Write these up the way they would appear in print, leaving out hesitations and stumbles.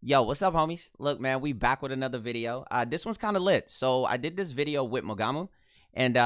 Yo, what's up, homies? Look, man, we back with another video. This one's kind of lit. So I did this video with Mogamu, and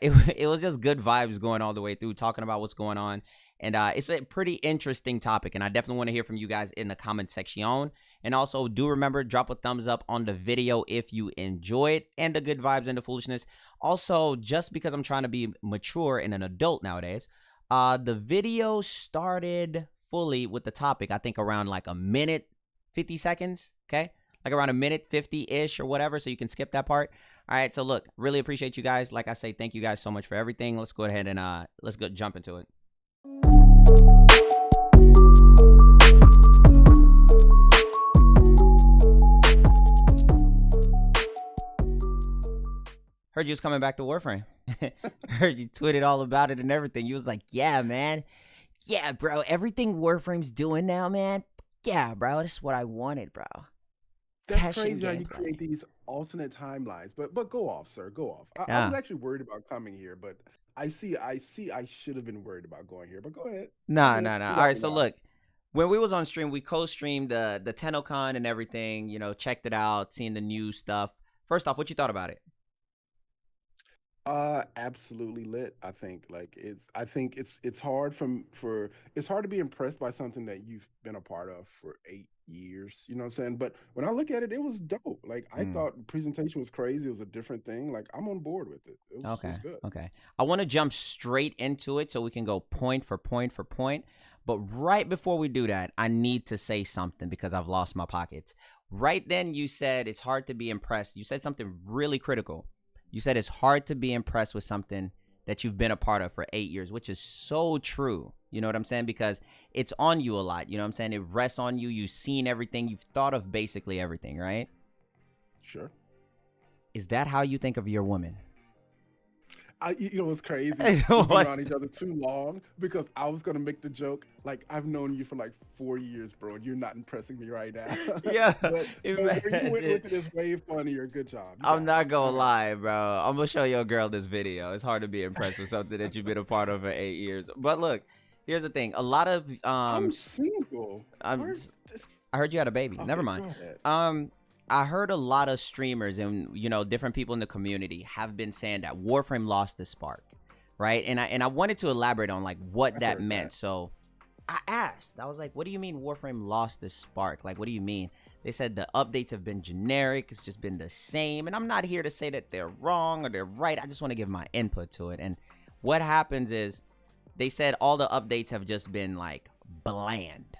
it was just good vibes going all the way through, talking about what's going on. And it's a pretty interesting topic, and I definitely want to hear from you guys in the comment section. And also, do remember, drop a thumbs up on the video if you enjoy it, and the good vibes and the foolishness. Also, just because I'm trying to be mature and an adult nowadays, the video started fully with the topic, I think around like a minute 50 seconds, okay? Like around a minute 50-ish or whatever, so you can skip that part. All right, so look, really appreciate you guys. Like I say, thank you guys so much for everything. Let's go ahead and let's go jump into it. Heard you was coming back to Warframe. Heard you tweeted all about it and everything. You was like, yeah, man. Yeah, bro. Everything Warframe's doing now, man. Yeah, bro. This is what I wanted, bro. That's crazy how you create these alternate timelines. But go off, sir. Go off. I was actually worried about coming here, but I see I should have been worried about going here. But go ahead. Nah. All right, so look. When we was on stream, we co-streamed the TennoCon and everything, you know, checked it out, seen the new stuff. First off, what you thought about it? Absolutely lit. I think it's hard it's hard to be impressed by something that you've been a part of for 8 years. You know what I'm saying? But when I look at it, it was dope. Like I thought the presentation was crazy. It was a different thing. Like I'm on board with it. It was good. Okay. I want to jump straight into it so we can go point for point for point. But right before we do that, I need to say something because I've lost my pockets. Right then you said it's hard to be impressed. You said something really critical. You said it's hard to be impressed with something that you've been a part of for 8 years, which is so true. You know what I'm saying? Because it's on you a lot. You know what I'm saying? It rests on you. You've seen everything. You've thought of basically everything, right? Sure. Is that how you think of your woman? You know what's crazy? We've been around each other too long because I was gonna make the joke. Like I've known you for like 4 years, bro, and you're not impressing me right now. Yeah, but where you went with it is way funnier. Good job. I'm not gonna lie, bro. I'm gonna show your girl this video. It's hard to be impressed with something that you've been a part of for 8 years. But look, here's the thing. A lot of I'm single. I heard you had a baby. Never mind. I heard a lot of streamers and, you know, different people in the community have been saying that Warframe lost the spark, right? And I wanted to elaborate on like what that meant. So I asked, I was like, what do you mean Warframe lost the spark? Like, what do you mean? They said the updates have been generic. It's just been the same. And I'm not here to say that they're wrong or they're right. I just want to give my input to it. And what happens is they said all the updates have just been like bland.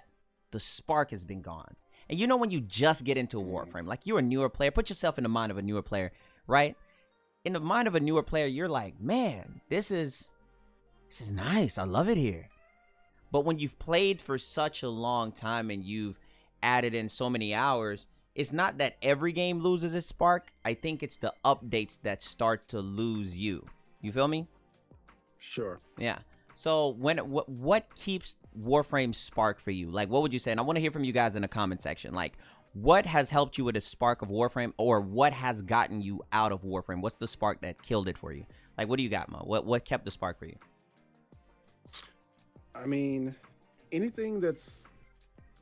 The spark has been gone. And you know when you just get into Warframe, like you're a newer player, put yourself in the mind of a newer player, right? In the mind of a newer player, you're like, man, this is nice. I love it here. But when you've played for such a long time and you've added in so many hours, it's not that every game loses its spark. I think it's the updates that start to lose you. You feel me? Sure. Yeah. So what keeps Warframe's spark for you? Like, what would you say? And I want to hear from you guys in the comment section. Like, what has helped you with the spark of Warframe, or what has gotten you out of Warframe? What's the spark that killed it for you? Like, what do you got, Mo? What kept the spark for you? I mean, anything that's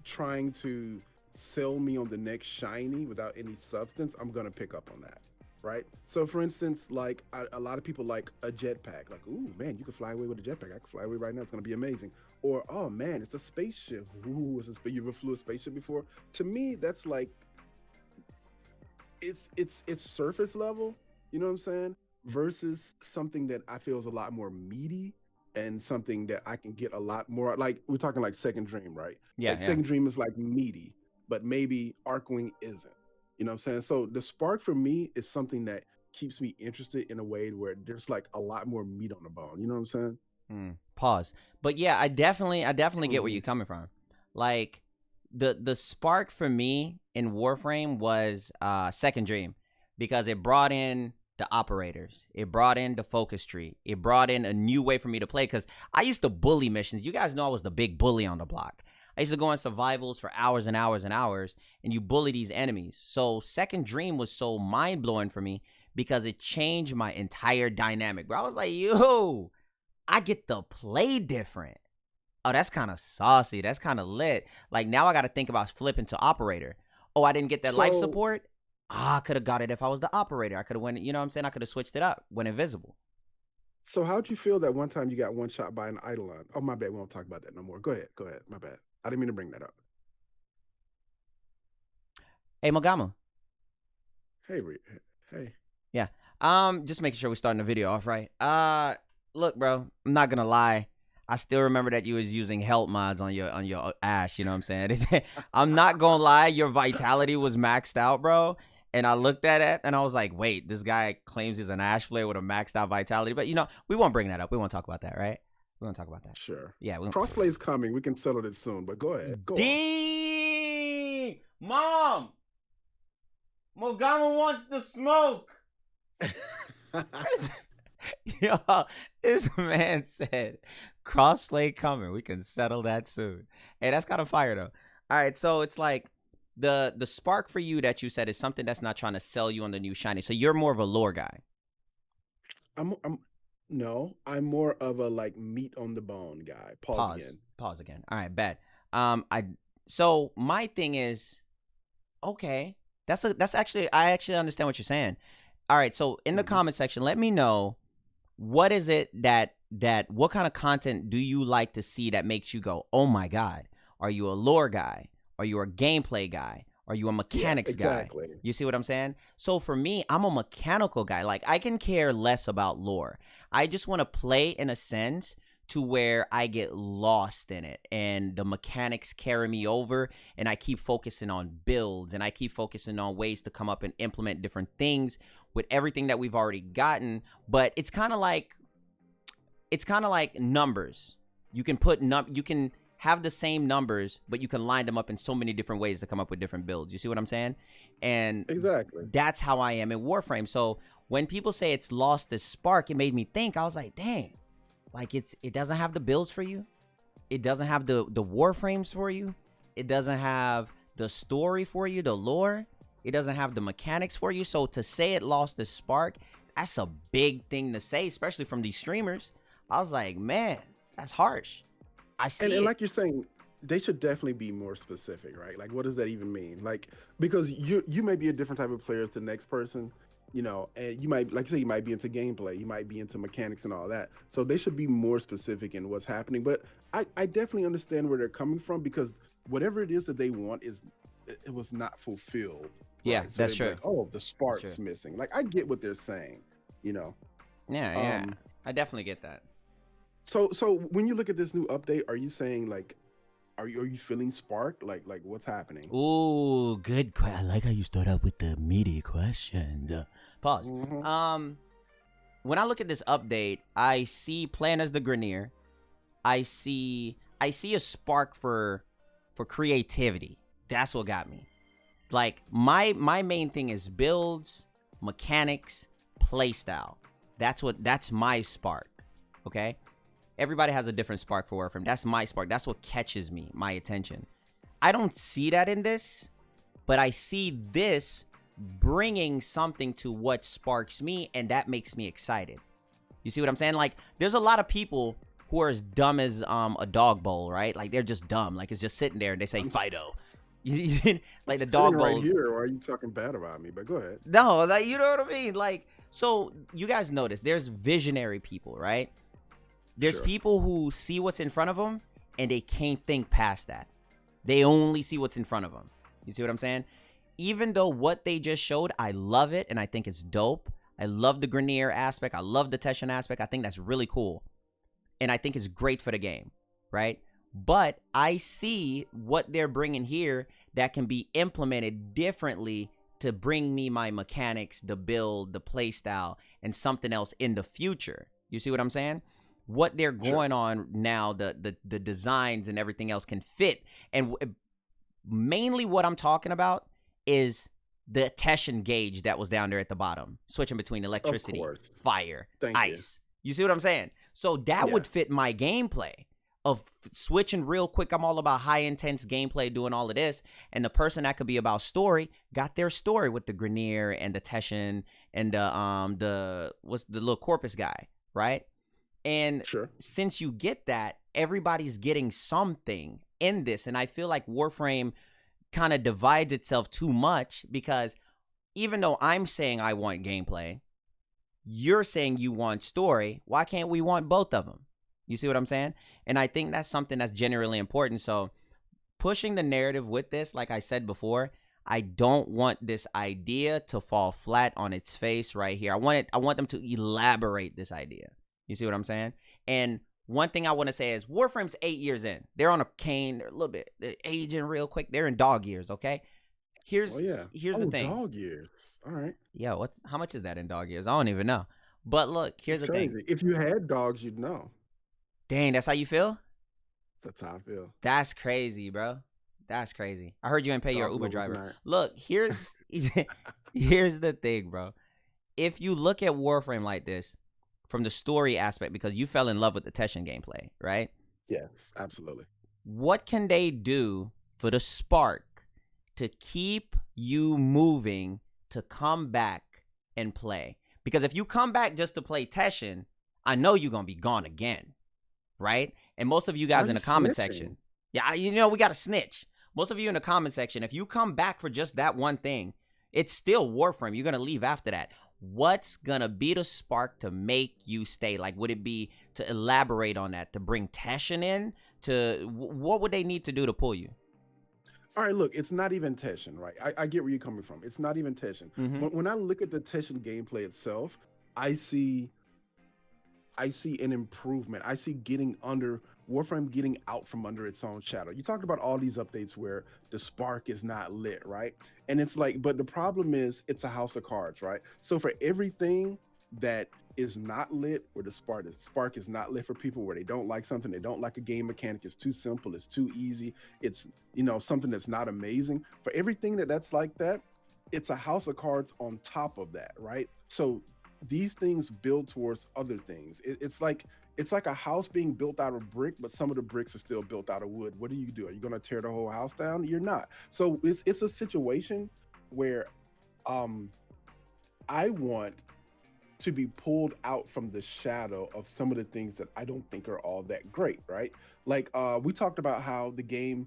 trying to sell me on the next shiny without any substance, I'm gonna pick up on that. Right. So for instance, like a lot of people like a jetpack, like, ooh, man, you can fly away with a jetpack. I can fly away right now. It's going to be amazing. Or, oh, man, it's a spaceship. Ooh, you ever flew a spaceship before? To me, that's like it's surface level. You know what I'm saying? Versus something that I feel is a lot more meaty and something that I can get a lot more. Like we're talking like Second Dream, right? Yeah. Like Second Dream is like meaty, but maybe Arcwing isn't. You know what I'm saying? So the spark for me is something that keeps me interested in a way where there's like a lot more meat on the bone. You know what I'm saying? Pause. But yeah, I definitely get where you're coming from. Like the spark for me in Warframe was Second Dream, because it brought in the operators. It brought in the focus tree. It brought in a new way for me to play, because I used to bully missions. You guys know I was the big bully on the block. I used to go on survivals for hours and hours and hours, and you bully these enemies. So Second Dream was so mind-blowing for me because it changed my entire dynamic. Bro, I was like, yo, I get to play different. Oh, that's kind of saucy. That's kind of lit. Like, now I got to think about flipping to operator. Oh, I didn't get that life So support. I could have got it if I was the operator. I could have went. You know what I'm saying? I could have switched it up. Went invisible. so how'd you feel that one time you got one shot by an Eidolon? Oh, my bad. We won't talk about that no more. Go ahead. Go ahead. My bad. I didn't mean to bring that up. Hey, Mogamu. Hey, hey. Yeah. Just making sure we're starting the video off right. Look, bro, I'm not gonna lie. I still remember that you was using health mods on your Ash. You know what I'm saying? I'm not gonna lie. Your vitality was maxed out, bro. And I looked at it and I was like, wait, this guy claims he's an Ash player with a maxed out vitality. But we won't bring that up. We won't talk about that, right? We won't talk about that. Sure. Yeah. Crossplay is coming. We can settle it soon. But go ahead. Go D Mom. Mogamu wants the smoke. on. Yo, this man said crossplay coming. We can settle that soon. Hey, that's kind of fire though. All right, so it's like the spark for you that you said is something that's not trying to sell you on the new shiny. So you're more of a lore guy. I'm more of a like meat on the bone guy. Pause again. All right, bet. So my thing is, okay, that's actually, I actually understand what you're saying. All right, so in the comment section, let me know what is it that what kind of content do you like to see that makes you go, oh my God? Are you a lore guy? Are you a gameplay guy? Are you a mechanics guy? You see what I'm saying? So for me, I'm a mechanical guy. Like, I can care less about lore. I just want to play in a sense to where I get lost in it and the mechanics carry me over, and I keep focusing on builds and I keep focusing on ways to come up and implement different things with everything that we've already gotten. But it's kind of like numbers. You can have the same numbers, but you can line them up in so many different ways to come up with different builds. You see what I'm saying? And Exactly. that's how I am in Warframe. So when people say it's lost its spark, it made me think. I was like, dang, like it doesn't have the builds for you. It doesn't have the Warframes for you. It doesn't have the story for you, the lore. It doesn't have the mechanics for you. So to say it lost its spark, that's a big thing to say, especially from these streamers. I was like, man, that's harsh. I see and like you're saying, they should definitely be more specific, right? Like, what does that even mean? Like, because you may be a different type of player as the next person, and you might, like you say, you might be into gameplay, you might be into mechanics and all that. So they should be more specific in what's happening. But I definitely understand where they're coming from, because whatever it is that they want it was not fulfilled. Yeah, right? So that's true. like, oh, the spark's missing. Like, I get what they're saying, Yeah, I definitely get that. So when you look at this new update, are you saying like, are you feeling sparked? Like what's happening? Ooh, good. I like how you start out with the meaty questions. Pause. When I look at this update, I see playing as the Grenier. I see a spark for creativity. That's what got me. Like my main thing is builds, mechanics, playstyle. That's my spark. Okay? Everybody has a different spark for Warframe. That's my spark. That's what catches me, my attention. I don't see that in this, but I see this bringing something to what sparks me, and that makes me excited. You see what I'm saying? Like, there's a lot of people who are as dumb as a dog bowl, right? Like, they're just dumb. Like, it's just sitting there and they say Fido. Like the dog bowl. Right here, or are you talking bad about me? But go ahead. No, like, you know what I mean? Like, so you guys notice there's visionary people, right? There's people who see what's in front of them and they can't think past that. They only see what's in front of them. You see what I'm saying? Even though what they just showed, I love it and I think it's dope. I love the Grenier aspect. I love the Teshan aspect. I think that's really cool. And I think it's great for the game, right? But I see what they're bringing here that can be implemented differently to bring me my mechanics, the build, the play style, and something else in the future. You see what I'm saying? What they're going on now, the designs and everything else can fit. And mainly what I'm talking about is the Teshan gauge that was down there at the bottom, switching between electricity, fire, ice. You see what I'm saying? So that would fit my gameplay of switching real quick. I'm all about high intense gameplay, doing all of this. And the person that could be about story got their story with the Grenier and the Teshan and the what's the little Corpus guy, right? And since you get that, everybody's getting something in this. And I feel like Warframe kind of divides itself too much, because even though I'm saying I want gameplay, you're saying you want story. Why can't we want both of them? You see what I'm saying? And I think that's something that's generally important. So pushing the narrative with this, like I said before, I don't want this idea to fall flat on its face right here. I want them to elaborate this idea. You see what I'm saying? And one thing I want to say is Warframe's 8 years in. They're on a cane. They're a little bit, they're aging real quick. They're in dog years, okay? Here's the thing. Dog years. All right. Yeah, how much is that in dog years? I don't even know. But look, here's the thing. If you had dogs, you'd know. Dang, that's how you feel? That's how I feel. That's crazy, bro. That's crazy. I heard you ain't pay your Uber driver. Look, here's the thing, bro. If you look at Warframe like this from the story aspect, because you fell in love with the Teshin gameplay, right? Yes, absolutely. What can they do for the spark to keep you moving to come back and play? Because if you come back just to play Teshin, I know you're going to be gone again, right? And most of you guys in the comment section, yeah, we got to snitch. Most of you in the comment section, if you come back for just that one thing, it's still Warframe. You're going to leave after that. What's going to be the spark to make you stay? Like, would it be to elaborate on that, to bring Teshin in? What would they need to do to pull you? All right, look, it's not even Teshin, right? I get where you're coming from. It's not even Teshin. Mm-hmm. When I look at the Teshin gameplay itself, I see an improvement. I see Warframe getting out from under its own shadow. You talked about all these updates where the spark is not lit, right? And it's like, but the problem is it's a house of cards, right? So for everything that is not lit, where the spark is not lit for people, where they don't like something, they don't like a game mechanic, it's too simple, it's too easy, it's something that's not amazing. For everything that's like that, it's a house of cards on top of that, right? So these things build towards other things. It's like a house being built out of brick, but some of the bricks are still built out of wood. What do? Are you going to tear the whole house down? You're not. So it's a situation where I want to be pulled out from the shadow of some of the things that I don't think are all that great, right? Like we talked about how the game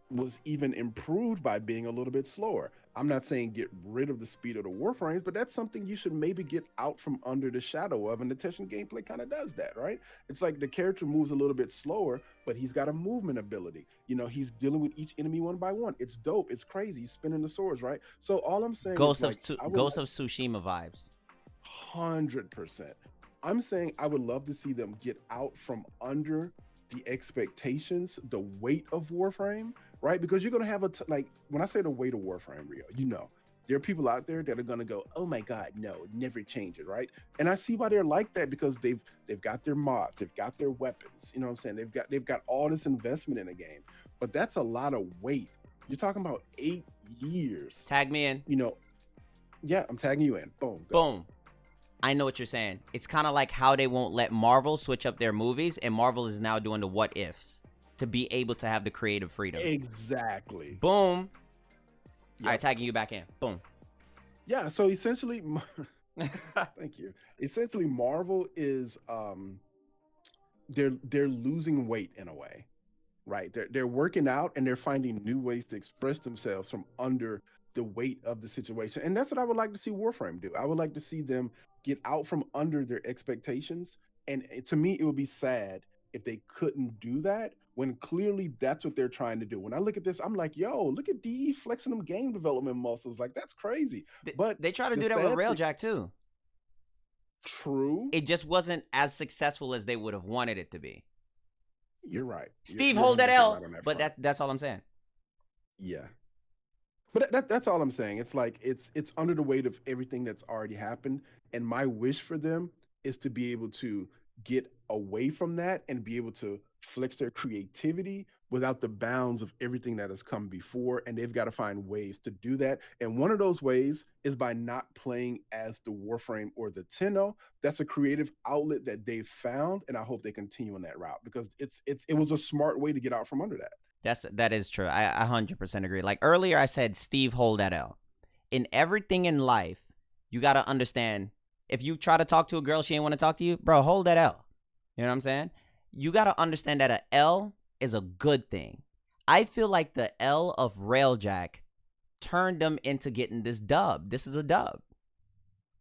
was even improved by being a little bit slower. I'm not saying get rid of the speed of the Warframes, but that's something you should maybe get out from under the shadow of, and the Teshin gameplay kind of does that, right? It's like the character moves a little bit slower, but he's got a movement ability. He's dealing with each enemy one by one. It's dope. It's crazy. He's spinning the swords, right? So all I'm saying Ghost is of Tsushima vibes. 100%. I'm saying I would love to see them get out from under the expectations, the weight of Warframe, right? Because you're going to have when I say the weight of Warframe, Rio, there are people out there that are going to go, oh my God, no, never change it, right? And I see why they're like that, because they've got their mods, they've got their weapons, you know what I'm saying? They've got all this investment in the game, but that's a lot of weight. You're talking about 8 years. Tag me in. Yeah, I'm tagging you in. Boom. Boom. I know what you're saying. It's kind of like how they won't let Marvel switch up their movies, and Marvel is now doing the what ifs to be able to have the creative freedom. Exactly. Boom. Yep. All right, tagging you back in. Boom. Yeah, so essentially, thank you. Essentially, Marvel is they're losing weight in a way, right? They're working out and they're finding new ways to express themselves from under the weight of the situation. And that's what I would like to see Warframe do. I would like to see them get out from under their expectations. And to me, it would be sad if they couldn't do that, when clearly that's what they're trying to do. When I look at this, I'm like, yo, look at DE flexing them game development muscles. Like, that's crazy. But they try to do that with Railjack too. True. It just wasn't as successful as they would have wanted it to be. You're right. Steve, hold that L. But that's all I'm saying. Yeah. But that's all I'm saying. It's like it's under the weight of everything that's already happened. And my wish for them is to be able to get away from that and be able to flex their creativity without the bounds of everything that has come before. And they've got to find ways to do that. And one of those ways is by not playing as the Warframe or the Tenno. That's a creative outlet that they've found. And I hope they continue on that route, because it was a smart way to get out from under that. That is true. I 100% agree. Like earlier I said, Steve, hold that L. In everything in life, you got to understand, if you try to talk to a girl, she ain't want to talk to you, bro, hold that L. You know what I'm saying? You got to understand that a L is a good thing. I feel like the L of Railjack turned them into getting this dub. This is a dub.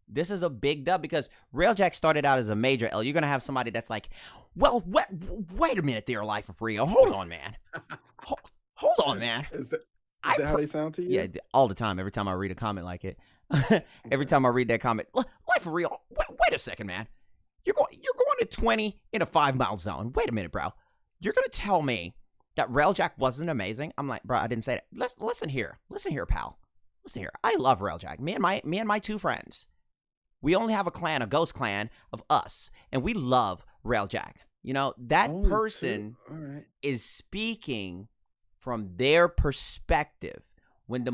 This is a big dub because Railjack started out as a major L. You're gonna have somebody that's like, well, wait a minute there, Life of Rio. Hold on, man. Hold on, man. Is that how they sound to you? Yeah, all the time. Every time I read a comment like it, every time I read that comment, Life of Rio. Wait a second, man. You're going to 20 in a 5-mile zone. Wait a minute, bro. You're gonna tell me that Railjack wasn't amazing? I'm like, bro, I didn't say that. Listen here, pal. Listen here. I love Railjack. Me and my 2 friends. We only have a clan, a ghost clan of us, and we love Railjack. You know, that Only person right. is speaking from their perspective. When the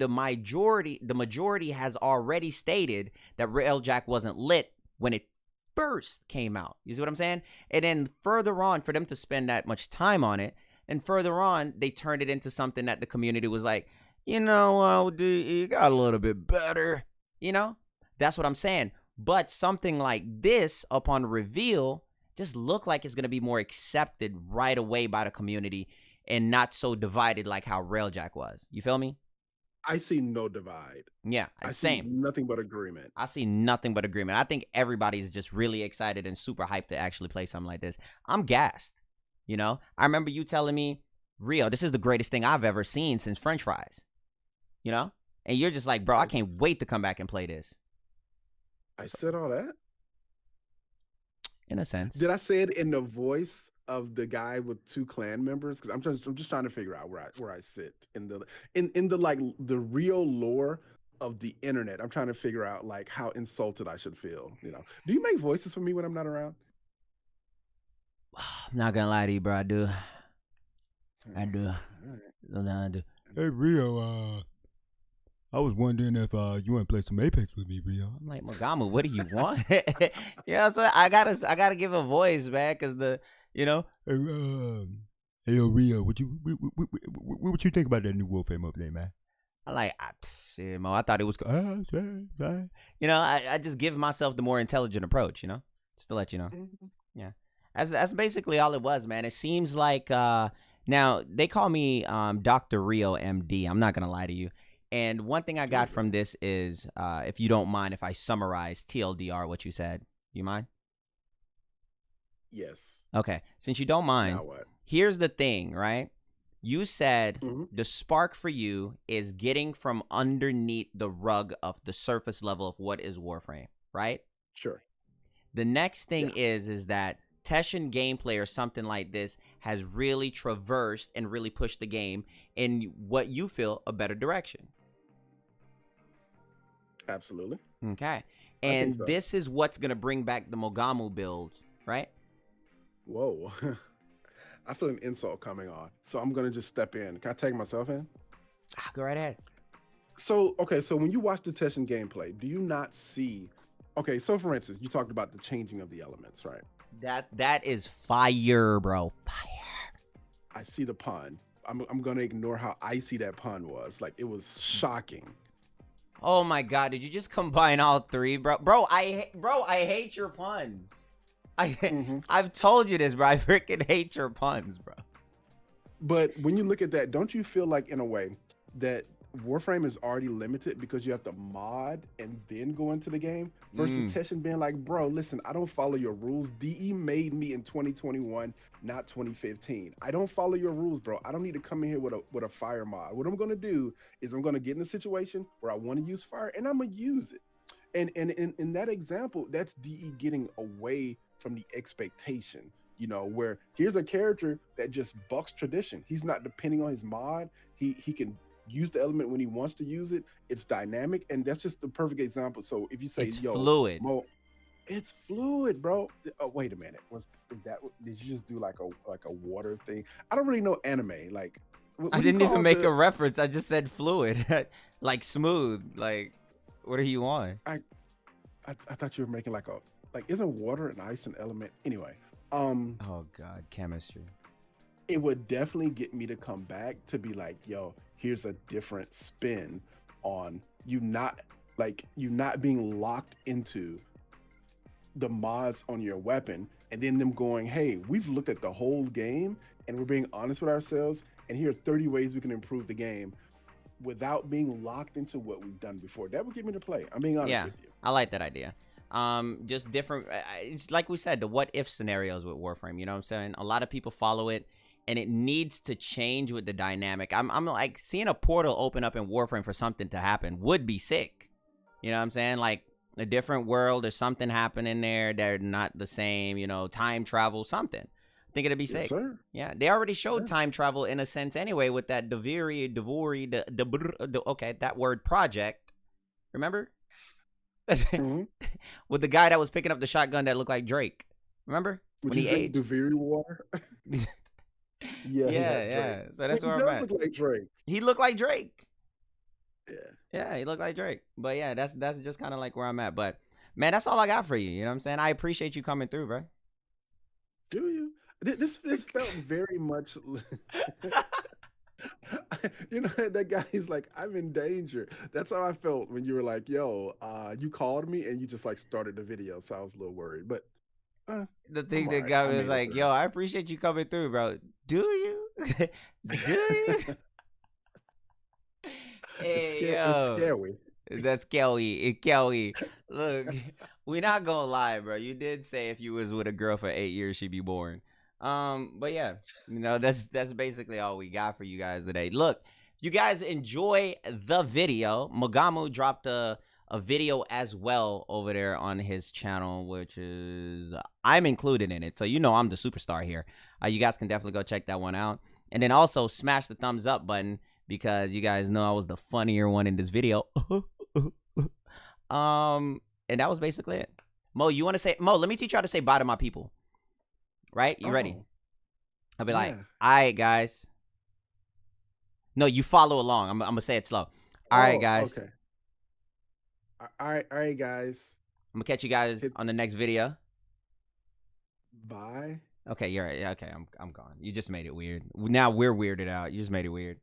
majority has already stated that Railjack wasn't lit when it first came out. You see what I'm saying? And then further on, for them to spend that much time on it, and further on, they turned it into something that the community was like, you know, you got a little bit better, you know? That's what I'm saying. But something like this, upon reveal, just look like it's going to be more accepted right away by the community and not so divided like how Railjack was. You feel me? I see no divide. Yeah, I same. see nothing but agreement. I see nothing but agreement. I think everybody's just really excited and super hyped to actually play something like this. I'm gassed. You know, I remember you telling me, Rio, this is the greatest thing I've ever seen since French fries. You know? And you're just like, bro, I can't wait to come back and play this. I said all that? In a sense. Did I say it in the voice of the guy with 2 clan members? Because I'm just trying to figure out where I sit in the like the real lore of the internet. I'm trying to figure out like how insulted I should feel. You know, do you make voices for me when I'm not around? I'm not gonna lie to you, bro. I do. I do. I do. Hey Rio, I was wondering if you want to play some Apex with me, Rio. I'm like, Mogamu, what do you want? Yeah, so I gotta give a voice, man, because you know. Hey, yo, Rio, what you think about that new Warframe update, man? I'm like, shit, Mo, I thought it was. You know, I just give myself the more intelligent approach, you know, just to let you know. Mm-hmm. Yeah, that's basically all it was, man. It seems like now they call me Dr. Rio MD. I'm not gonna lie to you. And one thing I got from this is, if you don't mind, if I summarize TLDR what you said, you mind? Yes. Okay. Since you don't mind, now what? Here's the thing, right? You said the spark for you is getting from underneath the rug of the surface level of what is Warframe, right? Sure. The next thing is that Teshin gameplay or something like this has really traversed and really pushed the game in what you feel a better direction. Absolutely. Okay. And this is what's going to bring back the Mogamu builds, right? Whoa. I feel an insult coming on. So I'm going to just step in. Can I tag myself in? Go right ahead. So, okay. So when you watch the Teshin gameplay, do you not see... Okay, so for instance, you talked about the changing of the elements, right? That is fire, bro. Fire. I see the pun. I'm going to ignore how icy that pun was. Like, it was shocking. Oh my god, did you just combine all 3, bro? Bro, I hate your puns. I've told you this, bro. I freaking hate your puns, bro. But when you look at that, don't you feel like in a way that Warframe is already limited because you have to mod and then go into the game versus Teshin being like, bro, listen, I don't follow your rules. DE made me in 2021, not 2015. I don't follow your rules, bro. I don't need to come in here with a fire mod. What I'm going to do is I'm going to get in a situation where I want to use fire and I'm going to use it. And in that example, that's DE getting away from the expectation, you know, where here's a character that just bucks tradition. He's not depending on his mod. He can use the element when he wants to use it. It's dynamic, and that's just the perfect example. So if you say, it's fluid, Mo, it's fluid, bro. Oh, wait a minute. Did you just do like a water thing? I don't really know anime. Like, I didn't even make a reference. I just said fluid, like smooth. Like, what are you on? I thought you were making like isn't water and ice an element anyway? Oh god, chemistry. It would definitely get me to come back to be like, yo, here's a different spin on you not being locked into the mods on your weapon, and then them going, hey, we've looked at the whole game and we're being honest with ourselves. And here are 30 ways we can improve the game without being locked into what we've done before. That would get me to play. I'm being honest Yeah, with you. I like that idea. Just different. It's like we said, the what if scenarios with Warframe. You know what I'm saying? A lot of people follow it, and it needs to change with the dynamic. I'm like seeing a portal open up in Warframe for something to happen would be sick. You know what I'm saying? Like a different world or something happening there. They're not the same. You know, time travel, something. I think it'd be Yes, sick. sir. Yeah, they already showed Yeah. time travel in a sense anyway with that okay, that word project. Remember? Mhm. With the guy that was picking up the shotgun that looked like Drake. Remember? Would When you he drink aged? Duviri water? Yeah, he Yeah, had Drake. yeah. So that's He where I'm does at. look like Drake. He looked like Drake. Yeah. Yeah, he looked like Drake. But yeah, that's just kind of like where I'm at. But man, that's all I got for you. You know what I'm saying? I appreciate you coming through, bro. Do you? This felt very much. You know that guy is like, I'm in danger. That's how I felt when you were like, yo, you called me and you just like started the video, so I was a little worried. But The I'm thing all that right. got I me was made it like, yo, I appreciate you coming through, bro. Do you? Do you? through. Hey, It's yo. scary. That's Kelly. Kelly. Look, we not gonna lie, bro. You did say if you was with a girl for 8 years, she'd be boring. But yeah, that's basically all we got for you guys today. Look, if you guys enjoy the video, Mogamu dropped a video as well over there on his channel, which is I'm included in it, so you know I'm the superstar here. You guys can definitely go check that one out, and then also smash the thumbs up button because you guys know I was the funnier one in this video. And that was basically it. Mo, you want to say Mo? Let me teach you how to say bye to my people. Right? You ready? Oh, I'll be like, yeah. all right, guys. No, you follow along. I'm gonna say it slow. All right, guys. Okay. All right, guys. I'm gonna catch you guys Hit- on the next video. Bye. Okay, you're right. Yeah, okay, I'm gone. You just made it weird. Now we're weirded out. You just made it weird.